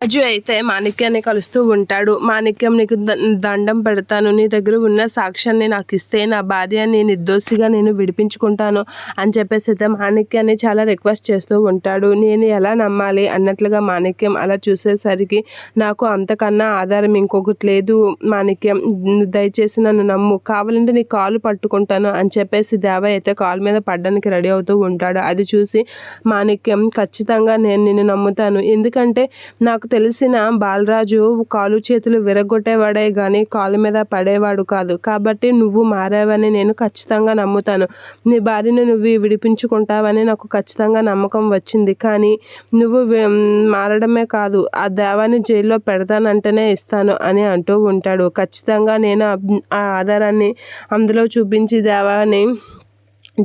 రాజు అయితే మాణిక్యాన్ని కలుస్తూ ఉంటాడు. మాణిక్యం, నీకు దండం పెడతాను, నీ దగ్గర ఉన్న సాక్ష్యాన్ని నాకు ఇస్తే నా భార్యని నిర్దోషిగా నేను విడిపించుకుంటాను అని చెప్పేసి అయితే మాణిక్యాన్ని చాలా రిక్వెస్ట్ చేస్తూ ఉంటాడు. నేను ఎలా నమ్మాలి అన్నట్లుగా మాణిక్యం అలా చూసేసరికి, నాకు అంతకన్నా ఆధారం ఇంకొకటి లేదు మాణిక్యం, దయచేసి నన్ను నమ్ము, కావాలంటే నీ కాలు పట్టుకుంటాను అని చెప్పేసి దేవ అయితే కాలు మీద పడ్డానికి రెడీ అవుతూ ఉంటాడు. అది చూసి మాణిక్యం, ఖచ్చితంగా నేను నిన్ను నమ్ముతాను, ఎందుకంటే నాకు తెలిసిన బాలరాజు కాలు చేతులు విరగొట్టేవాడే కానీ కాలు మీద పడేవాడు కాదు, కాబట్టి నువ్వు మారావని నేను ఖచ్చితంగా నమ్ముతాను, నీ భార్యను నువ్వు విడిపించుకుంటావని నాకు ఖచ్చితంగా నమ్మకం వచ్చింది, కానీ నువ్వు మారడమే కాదు ఆ దేవాన్ని జైల్లో పెడతానంటేనే ఇస్తాను అని అంటూ ఉంటాడు. ఖచ్చితంగా నేను ఆ ఆధారాన్ని అందులో చూపించి దేవాన్ని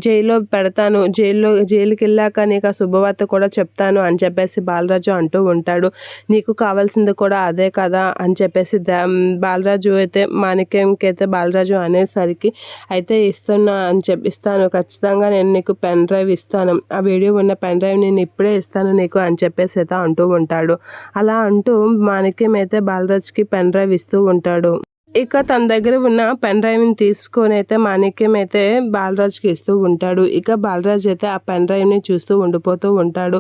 జైల్లో పెడతాను, జైలుకి వెళ్ళాక నీకు ఆ శుభవార్త కూడా చెప్తాను అని చెప్పేసి బాలరాజు అంటూ ఉంటాడు. నీకు కావాల్సింది కూడా అదే కదా అని చెప్పేసి బాలరాజు అయితే మాణిక్యంకి అయితే బాలరాజు అనేసరికి, అయితే ఇస్తాను ఖచ్చితంగా, నేను నీకు పెన్ డ్రైవ్ ఇస్తాను, ఆ వీడియో ఉన్న పెన్ డ్రైవ్ నేను ఇప్పుడే ఇస్తాను నీకు అని చెప్పేసి అయితే అంటూ ఉంటాడు. అలా అంటూ మాణిక్యం అయితే బాలరాజుకి పెన్ డ్రైవ్ ఇస్తూ ఉంటాడు. ఇక తన దగ్గర ఉన్న పెన్ డ్రైవ్ని తీసుకొని అయితే మాణిక్యం అయితే బాలరాజుకి ఇస్తూ ఉంటాడు. ఇక బాలరాజు అయితే ఆ పెన్ డ్రైవ్ని చూస్తూ ఉండిపోతూ ఉంటాడు.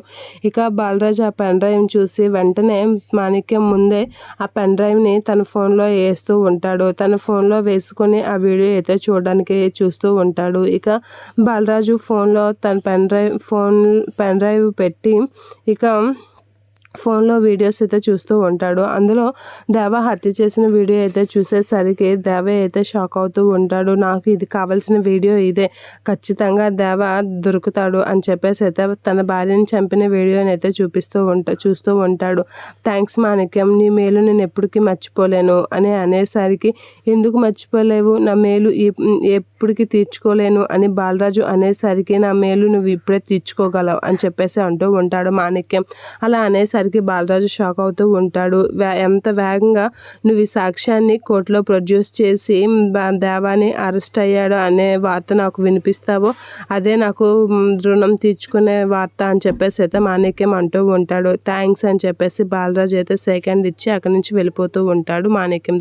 ఇక బాలరాజు ఆ పెన్ డ్రైవ్ని చూసి వెంటనే మాణిక్యం ముందే ఆ పెన్ డ్రైవ్ని తన ఫోన్లో వేస్తూ ఉంటాడు. తన ఫోన్లో వేసుకొని ఆ వీడియో అయితే చూడడానికి చూస్తూ ఉంటాడు. ఇక బాలరాజు ఫోన్లో తన పెన్ డ్రైవ్ పెట్టి ఇక ఫోన్లో వీడియోస్ అయితే చూస్తూ ఉంటాడు. అందులో దేవ హత్య చేసిన వీడియో అయితే చూసేసరికి దేవ అయితే షాక్ అవుతూ ఉంటాడు. నాకు ఇది కావాల్సిన వీడియో ఇదే, ఖచ్చితంగా దేవ దొరుకుతాడు అని చెప్పేసి అయితే తన భార్యని చంపిన వీడియోని అయితే చూస్తూ ఉంటాడు. థ్యాంక్స్ మాణిక్యం, నీ మేలు నేను ఎప్పటికీ మర్చిపోలేను అని అనేసరికి, ఎందుకు మర్చిపోలేవు, నా మేలు ఎప్పటికీ తీర్చుకోలేను అని బాలరాజు అనేసరికి, నా మేలు నువ్వు ఇప్పుడే తీర్చుకోగలవు అని చెప్పేసి అంటూ ఉంటాడు మాణిక్యం. అలా అనేసరికి బాలరాజు షాక్ అవుతూ ఉంటాడు. ఎంత వేగంగా నువ్వు ఈ సాక్ష్యాన్ని కోర్టులో ప్రొడ్యూస్ చేసి దేవాని అరెస్ట్ అయ్యాడు అనే వార్త నాకు వినిపిస్తావో అదే నాకు రుణం తీర్చుకునే వార్త అని చెప్పేసి అయితే మాణిక్యం అంటూ ఉంటాడు. థ్యాంక్స్ అని చెప్పేసి బాలరాజు అయితే సెకండ్ ఇచ్చి అక్కడి నుంచి వెళ్ళిపోతూ ఉంటాడు మాణిక్యం దగ్గర.